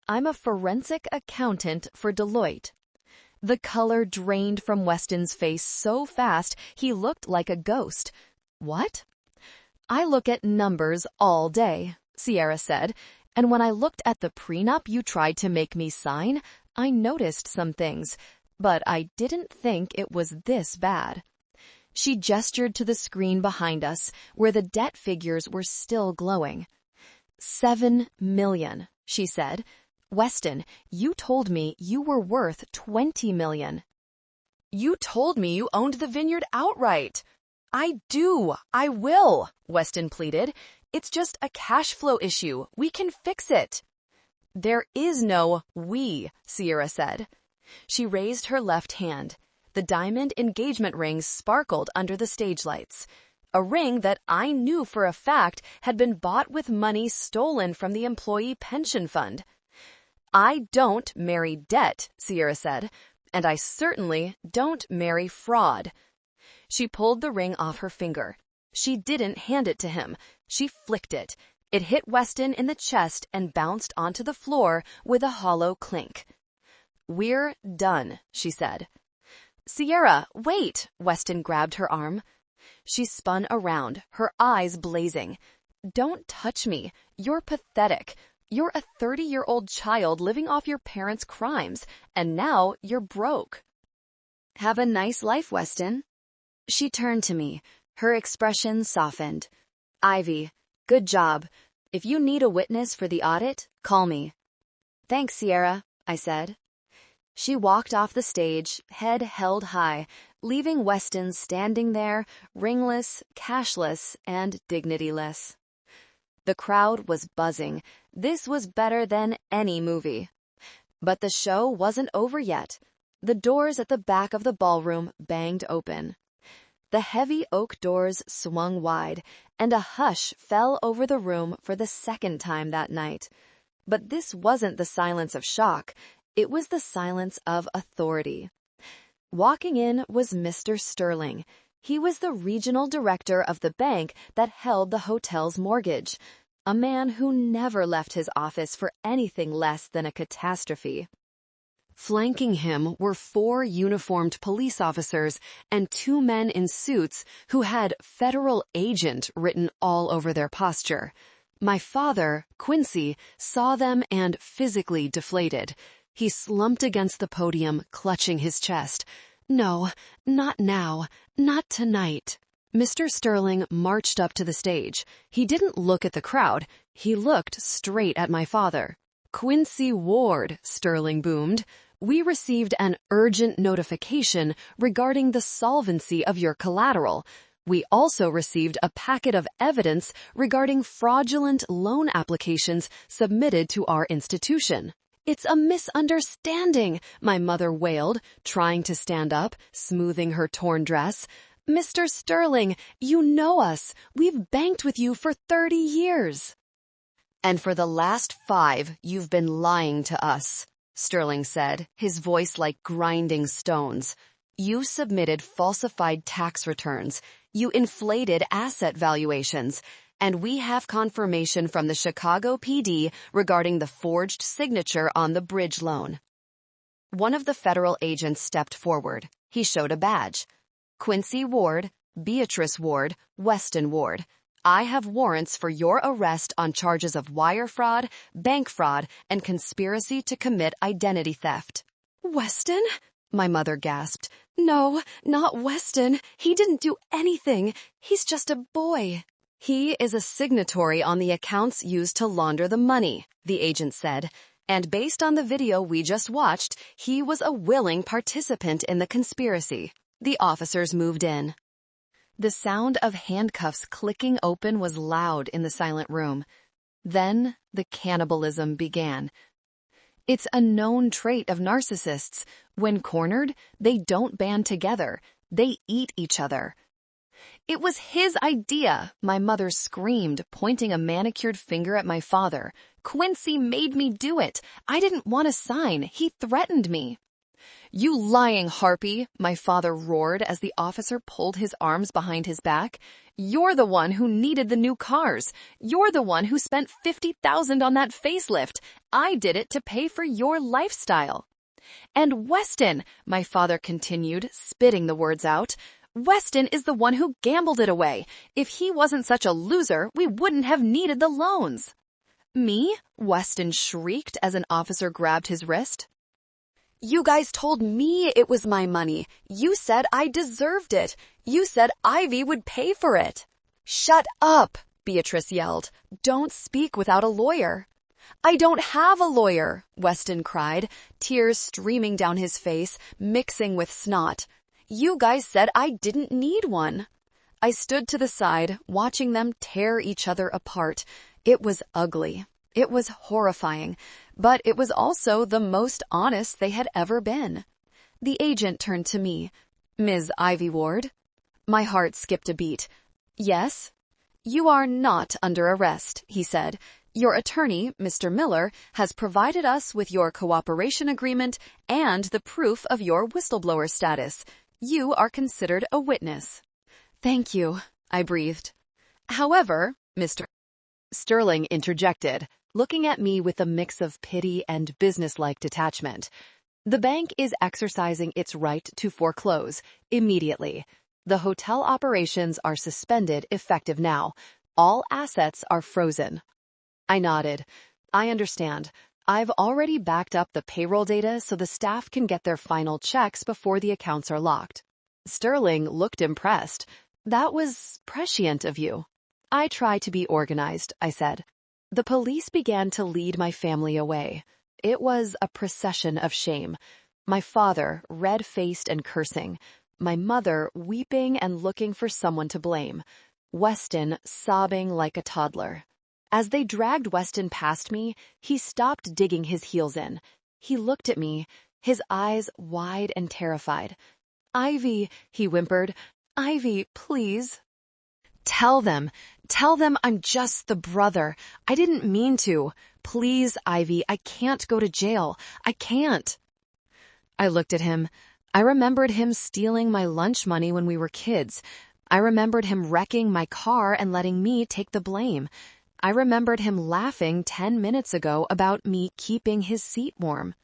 I'm a forensic accountant for Deloitte. The color drained from Weston's face so fast he looked like a ghost. What? I look at numbers all day, Sierra said, and when I looked at the prenup you tried to make me sign, I noticed some things, but I didn't think it was this bad. She gestured to the screen behind us, where the debt figures were still glowing. 7 million, she said. Weston, you told me you were worth 20 million. You told me you owned the vineyard outright. I do. I will, Weston pleaded. It's just a cash flow issue. We can fix it. There is no we, Sierra said. She raised her left hand. The diamond engagement ring sparkled under the stage lights. A ring that I knew for a fact had been bought with money stolen from the employee pension fund. I don't marry debt, Sierra said, and I certainly don't marry fraud. She pulled the ring off her finger. She didn't hand it to him. She flicked it. It hit Weston in the chest and bounced onto the floor with a hollow clink. We're done, she said. Sierra, wait, Weston grabbed her arm. She spun around, her eyes blazing. Don't touch me. You're pathetic. You're a 30-year-old child living off your parents' crimes, and now you're broke. Have a nice life, Weston. She turned to me. Her expression softened. Ivy, good job. If you need a witness for the audit, call me. Thanks, Sierra, I said. She walked off the stage, head held high, leaving Weston standing there, ringless, cashless, and dignityless. The crowd was buzzing. This was better than any movie. But the show wasn't over yet. The doors at the back of the ballroom banged open. The heavy oak doors swung wide, and a hush fell over the room for the second time that night. But this wasn't the silence of shock. It was the silence of authority. Walking in was Mr. Sterling. He was the regional director of the bank that held the hotel's mortgage, a man who never left his office for anything less than a catastrophe. Flanking him were 4 uniformed police officers and 2 men in suits who had "federal agent" written all over their posture. My father, Quincy, saw them and physically deflated. He slumped against the podium, clutching his chest. "No, not now, not tonight." Mr. Sterling marched up to the stage. He didn't look at the crowd. He looked straight at my father. "Quincy Ward," Sterling boomed. "We received an urgent notification regarding the solvency of your collateral. We also received a packet of evidence regarding fraudulent loan applications submitted to our institution." "It's a misunderstanding," my mother wailed, trying to stand up, smoothing her torn dress. "Mr. Sterling, you know us. We've banked with you for 30 years. "And for the last 5, you've been lying to us," Sterling said, his voice like grinding stones. "You submitted falsified tax returns. You inflated asset valuations. And we have confirmation from the Chicago PD regarding the forged signature on the bridge loan." One of the federal agents stepped forward. He showed a badge. "Quincy Ward, Beatrice Ward, Weston Ward. I have warrants for your arrest on charges of wire fraud, bank fraud, and conspiracy to commit identity theft." "Weston?" my mother gasped. "No, not Weston. He didn't do anything. He's just a boy." "He is a signatory on the accounts used to launder the money," the agent said, "and based on the video we just watched, he was a willing participant in the conspiracy." The officers moved in. The sound of handcuffs clicking open was loud in the silent room. Then the cannibalism began. It's a known trait of narcissists. When cornered, they don't band together. They eat each other. "It was his idea," my mother screamed, pointing a manicured finger at my father. "Quincy made me do it. I didn't want to sign. He threatened me." "You lying harpy," my father roared as the officer pulled his arms behind his back. "You're the one who needed the new cars. You're the one who spent $50,000 on that facelift. I did it to pay for your lifestyle." "And Weston," my father continued, spitting the words out, "Weston is the one who gambled it away. If he wasn't such a loser, we wouldn't have needed the loans." "Me?" Weston shrieked as an officer grabbed his wrist. "You guys told me it was my money. You said I deserved it. You said Ivy would pay for it." "Shut up," Beatrice yelled. "Don't speak without a lawyer." "I don't have a lawyer," Weston cried, tears streaming down his face, mixing with snot. "You guys said I didn't need one." I stood to the side, watching them tear each other apart. It was ugly. It was horrifying, but it was also the most honest they had ever been. The agent turned to me. "Ms. Ivy Ward?" My heart skipped a beat. "Yes?" "You are not under arrest," he said. "Your attorney, Mr. Miller, has provided us with your cooperation agreement and the proof of your whistleblower status. You are considered a witness." "Thank you," I breathed. "However," Mr. Sterling interjected, looking at me with a mix of pity and businesslike detachment, "the bank is exercising its right to foreclose immediately. The hotel operations are suspended effective now. All assets are frozen." I nodded. "I understand. I've already backed up the payroll data so the staff can get their final checks before the accounts are locked." Sterling looked impressed. "That was prescient of you." "I try to be organized," I said. The police began to lead my family away. It was a procession of shame. My father, red-faced and cursing. My mother, weeping and looking for someone to blame. Weston, sobbing like a toddler. As they dragged Weston past me, he stopped digging his heels in. He looked at me, his eyes wide and terrified. "Ivy," he whimpered. "Ivy, please." Tell them I'm just the brother. I didn't mean to. Please, Ivy, I can't go to jail. I can't." I looked at him. I remembered him stealing my lunch money when we were kids. I remembered him wrecking my car and letting me take the blame. I remembered him laughing 10 minutes ago about me keeping his seat warm.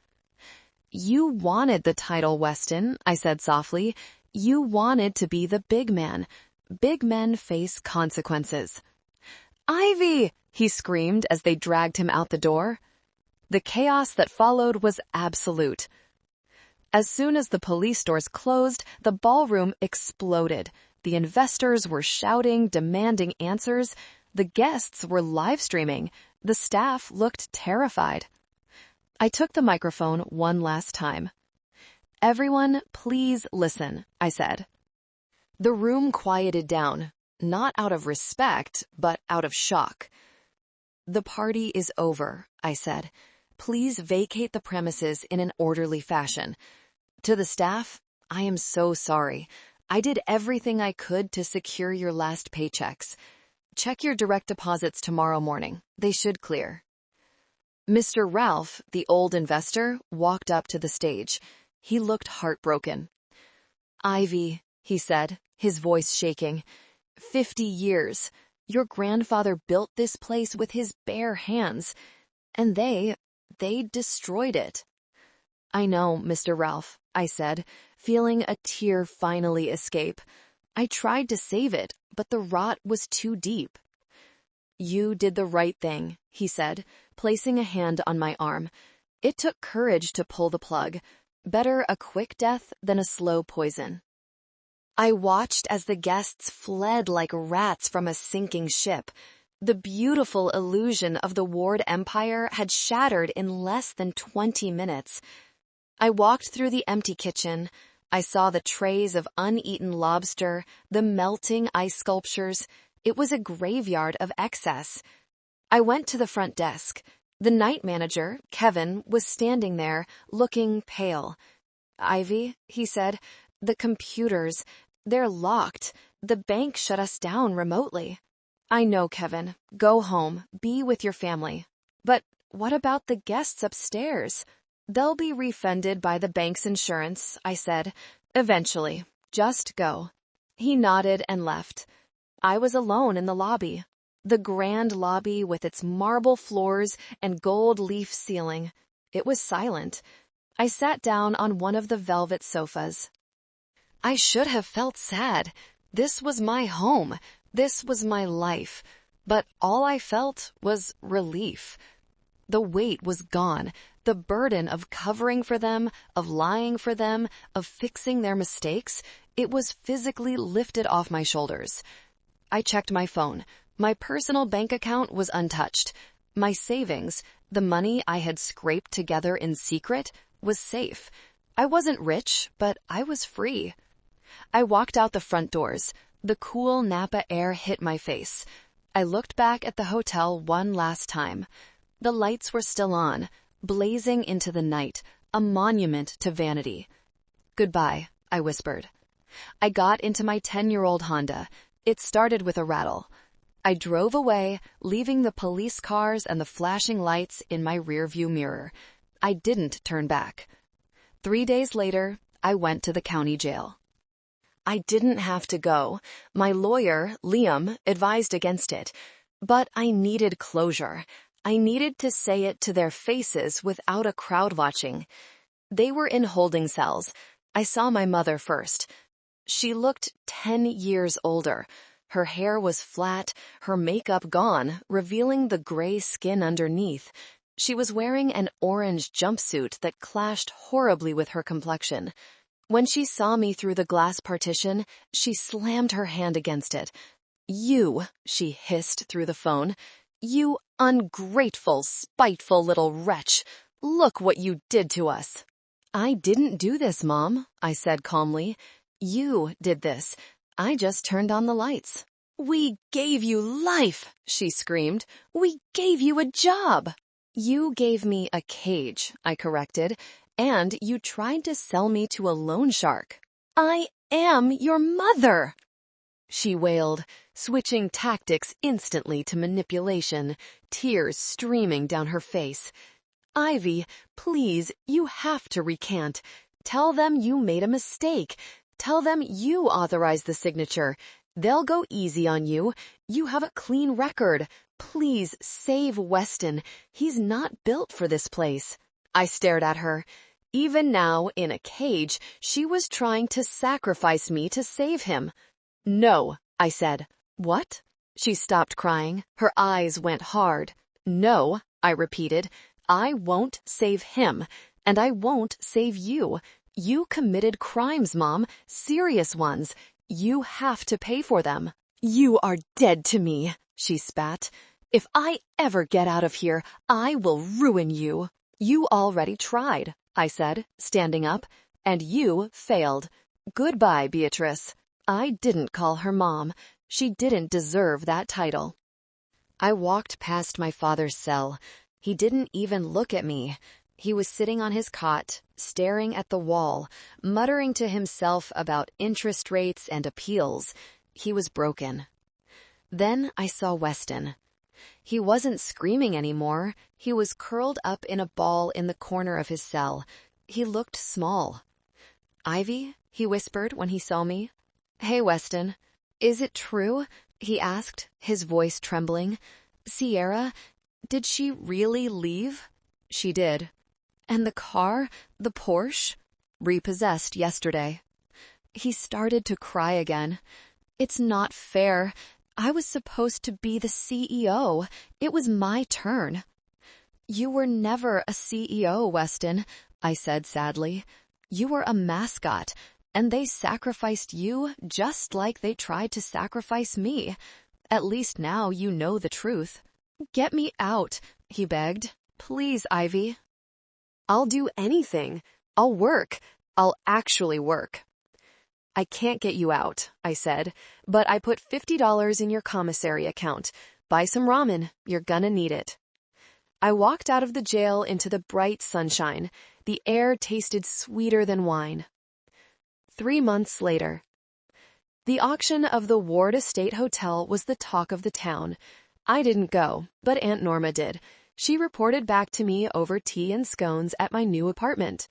You wanted the title, Weston, I said softly. You wanted to be the big man. Big men face consequences. Ivy! He screamed as they dragged him out the door. The chaos that followed was absolute. As soon as the police doors closed, the ballroom exploded. The investors were shouting, demanding answers. The guests were live streaming. The staff looked terrified. I took the microphone one last time. Everyone, please listen, I said. The room quieted down, not out of respect, but out of shock. The party is over, I said. Please vacate the premises in an orderly fashion. To the staff, I am so sorry. I did everything I could to secure your last paychecks. Check your direct deposits tomorrow morning. They should clear. Mr. Ralph, the old investor, walked up to the stage. He looked heartbroken. Ivy, he said, his voice shaking. 50 years. Your grandfather built this place with his bare hands. And they destroyed it. I know, Mr. Ralph, I said, feeling a tear finally escape. I tried to save it, but the rot was too deep. You did the right thing, he said, placing a hand on my arm. It took courage to pull the plug. Better a quick death than a slow poison. I watched as the guests fled like rats from a sinking ship. The beautiful illusion of the Ward Empire had shattered in less than 20 minutes. I walked through the empty kitchen. I saw the trays of uneaten lobster, the melting ice sculptures. It was a graveyard of excess. I went to the front desk. The night manager, Kevin, was standing there, looking pale. Ivy, he said, the computers, they're locked. The bank shut us down remotely. I know, Kevin. Go home. Be with your family. But what about the guests upstairs? They'll be refunded by the bank's insurance, I said. Eventually. Just go. He nodded and left. I was alone in the lobby. The grand lobby with its marble floors and gold leaf ceiling. It was silent. I sat down on one of the velvet sofas. I should have felt sad. This was my home. This was my life. But all I felt was relief. The weight was gone. The burden of covering for them, of lying for them, of fixing their mistakes, it was physically lifted off my shoulders. I checked my phone. My personal bank account was untouched. My savings, the money I had scraped together in secret, was safe. I wasn't rich, but I was free. I walked out the front doors. The cool Napa air hit my face. I looked back at the hotel one last time. The lights were still on, blazing into the night, a monument to vanity. Goodbye, I whispered. I got into my 10-year-old Honda. It started with a rattle. I drove away, leaving the police cars and the flashing lights in my rearview mirror. I didn't turn back. 3 days later, I went to the county jail. I didn't have to go. My lawyer, Liam, advised against it. But I needed closure. I needed to say it to their faces without a crowd watching. They were in holding cells. I saw my mother first. She looked 10 years older. Her hair was flat, her makeup gone, revealing the gray skin underneath. She was wearing an orange jumpsuit that clashed horribly with her complexion. When she saw me through the glass partition, she slammed her hand against it. "You," she hissed through the phone, "you ungrateful, spiteful little wretch. Look what you did to us." "I didn't do this, Mom," I said calmly. "You did this. I just turned on the lights." "We gave you life," she screamed. "We gave you a job." "You gave me a cage," I corrected, "and you tried to sell me to a loan shark." "I am your mother," she wailed, switching tactics instantly to manipulation, tears streaming down her face. "Ivy, please, you have to recant. Tell them you made a mistake. Tell them you authorized the signature. They'll go easy on you. You have a clean record. Please save Weston. He's not built for this place. I stared at her. Even now, in a cage, she was trying to sacrifice me to save him. No, I said. What? She stopped crying. Her eyes went hard. No, I repeated. I won't save him, and I won't save you. You committed crimes, Mom. Serious ones. You have to pay for them. You are dead to me, she spat. If I ever get out of here, I will ruin you. You already tried, I said, standing up, and you failed. Goodbye, Beatrice. I didn't call her Mom. She didn't deserve that title. I walked past my father's cell. He didn't even look at me. He was sitting on his cot, staring at the wall, muttering to himself about interest rates and appeals. He was broken. Then I saw Weston. He wasn't screaming anymore. He was curled up in a ball in the corner of his cell. He looked small. Ivy, he whispered when he saw me. Hey, Weston. Is it true? He asked, his voice trembling. Sierra, did she really leave? She did. And the car, the Porsche? Repossessed yesterday. He started to cry again. It's not fair. I was supposed to be the CEO. It was my turn. You were never a CEO, Weston, I said sadly. You were a mascot, and they sacrificed you just like they tried to sacrifice me. At least now you know the truth. Get me out, he begged. Please, Ivy. I'll do anything. I'll work. I'll actually work. I can't get you out, I said, but I put $50 in your commissary account. Buy some ramen. You're gonna need it. I walked out of the jail into the bright sunshine. The air tasted sweeter than wine. 3 months later. The auction of the Ward Estate Hotel was the talk of the town. I didn't go, but Aunt Norma did. She reported back to me over tea and scones at my new apartment.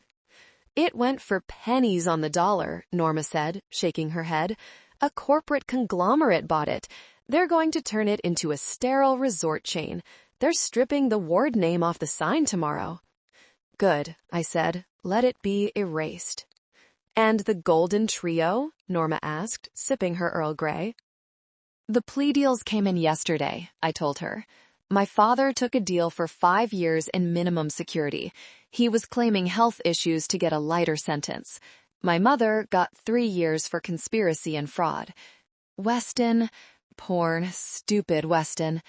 It went for pennies on the dollar, Norma said, shaking her head. A corporate conglomerate bought it. They're going to turn it into a sterile resort chain. They're stripping the Ward name off the sign tomorrow. Good, I said. Let it be erased. And the Golden Trio? Norma asked, sipping her Earl Grey. The plea deals came in yesterday, I told her. My father took a deal for 5 years in minimum security. He was claiming health issues to get a lighter sentence. My mother got 3 years for conspiracy and fraud. Weston, porn, stupid Weston,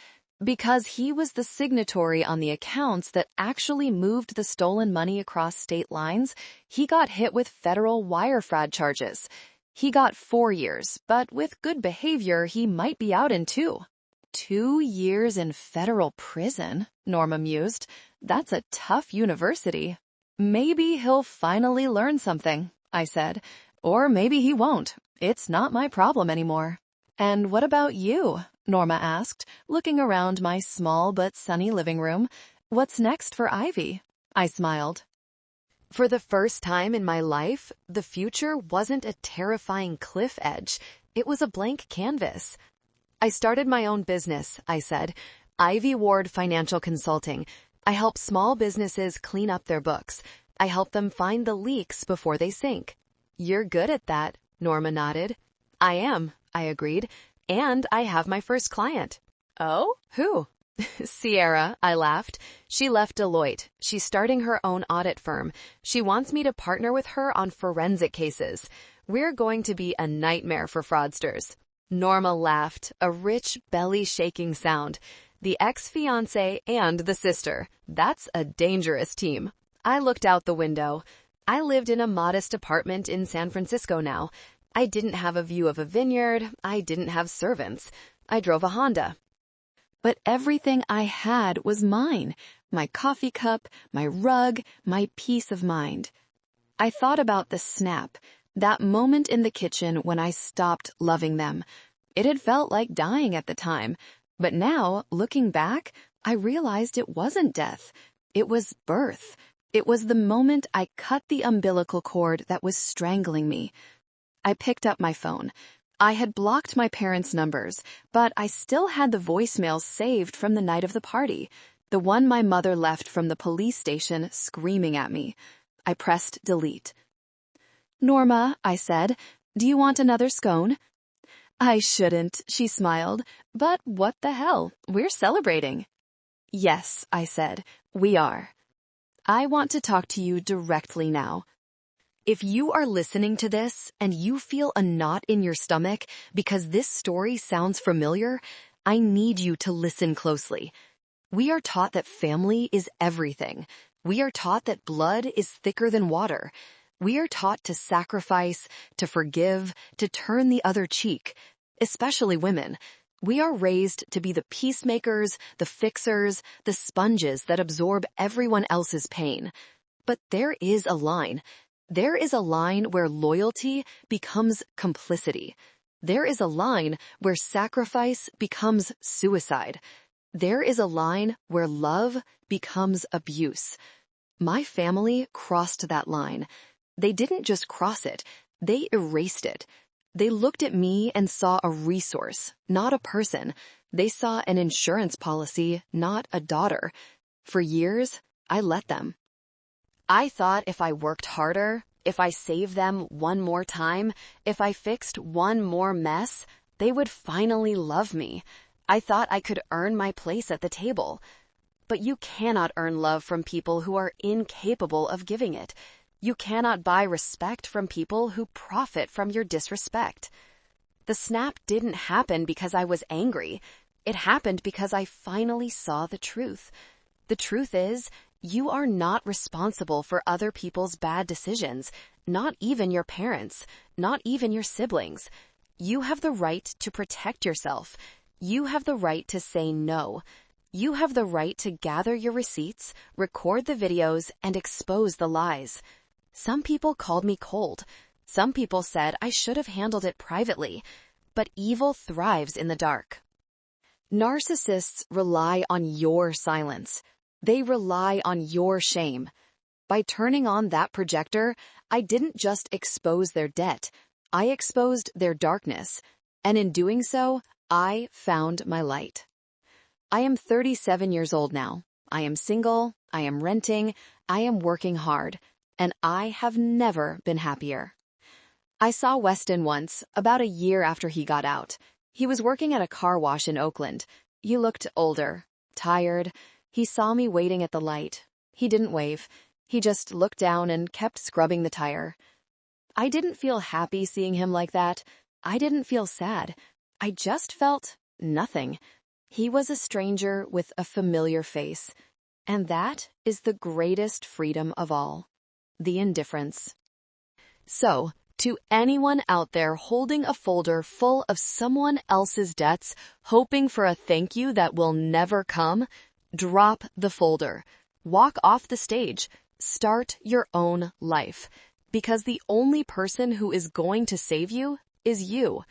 because he was the signatory on the accounts that actually moved the stolen money across state lines, he got hit with federal wire fraud charges. He got 4 years, but with good behavior, he might be out in 2. 2 years in federal prison, Norma mused. That's a tough university. Maybe he'll finally learn something, I said. Or maybe he won't. It's not my problem anymore. And what about you? Norma asked, looking around my small but sunny living room. What's next for Ivy? I smiled. For the first time in my life, the future wasn't a terrifying cliff edge. It was a blank canvas. I started my own business, I said. Ivy Ward Financial Consulting. I help small businesses clean up their books. I help them find the leaks before they sink. You're good at that, Norma nodded. I am, I agreed. And I have my first client. Oh? Who? Sierra, I laughed. She left Deloitte. She's starting her own audit firm. She wants me to partner with her on forensic cases. We're going to be a nightmare for fraudsters. Norma laughed, a rich, belly-shaking sound. The ex-fiancé and the sister. That's a dangerous team. I looked out the window. I lived in a modest apartment in San Francisco now. I didn't have a view of a vineyard. I didn't have servants. I drove a Honda. But everything I had was mine. My coffee cup, my rug, my peace of mind. I thought about the snap. That moment in the kitchen when I stopped loving them. It had felt like dying at the time. But now, looking back, I realized it wasn't death. It was birth. It was the moment I cut the umbilical cord that was strangling me. I picked up my phone. I had blocked my parents' numbers, but I still had the voicemails saved from the night of the party, the one my mother left from the police station screaming at me. I pressed delete. "Norma," I said, "do you want another scone?" "I shouldn't," she smiled, "but what the hell, we're celebrating." "Yes," I said, "we are. I want to talk to you directly now." If you are listening to this and you feel a knot in your stomach because this story sounds familiar, I need you to listen closely. We are taught that family is everything. We are taught that blood is thicker than water. We are taught to sacrifice, to forgive, to turn the other cheek, especially women. We are raised to be the peacemakers, the fixers, the sponges that absorb everyone else's pain. But there is a line. There is a line where loyalty becomes complicity. There is a line where sacrifice becomes suicide. There is a line where love becomes abuse. My family crossed that line. They didn't just cross it, they erased it. They looked at me and saw a resource, not a person. They saw an insurance policy, not a daughter. For years, I let them. I thought if I worked harder, if I saved them one more time, if I fixed one more mess, they would finally love me. I thought I could earn my place at the table. But you cannot earn love from people who are incapable of giving it. You cannot buy respect from people who profit from your disrespect. The snap didn't happen because I was angry. It happened because I finally saw the truth. The truth is, you are not responsible for other people's bad decisions, not even your parents, not even your siblings. You have the right to protect yourself. You have the right to say no. You have the right to gather your receipts, record the videos, and expose the lies. Some people called me cold. Some people said I should have handled it privately. But evil thrives in the dark. Narcissists rely on your silence. They rely on your shame. By turning on that projector, I didn't just expose their debt. I exposed their darkness. And in doing so, I found my light. I am 37 years old now. I am single. I am renting. I am working hard. And I have never been happier. I saw Weston once, about a year after he got out. He was working at a car wash in Oakland. He looked older, tired. He saw me waiting at the light. He didn't wave. He just looked down and kept scrubbing the tire. I didn't feel happy seeing him like that. I didn't feel sad. I just felt nothing. He was a stranger with a familiar face. And that is the greatest freedom of all. The indifference. So, to anyone out there holding a folder full of someone else's debts, hoping for a thank you that will never come, drop the folder. Walk off the stage. Start your own life. Because the only person who is going to save you is you.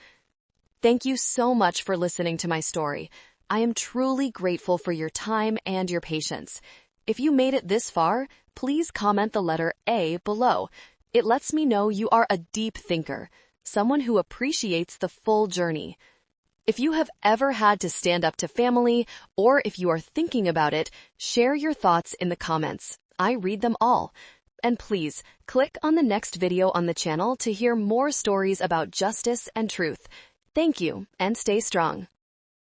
Thank you so much for listening to my story. I am truly grateful for your time and your patience. If you made it this far, please comment the letter A below. It lets me know you are a deep thinker, someone who appreciates the full journey. If you have ever had to stand up to family, or if you are thinking about it, share your thoughts in the comments. I read them all. And please, click on the next video on the channel to hear more stories about justice and truth. Thank you, and stay strong.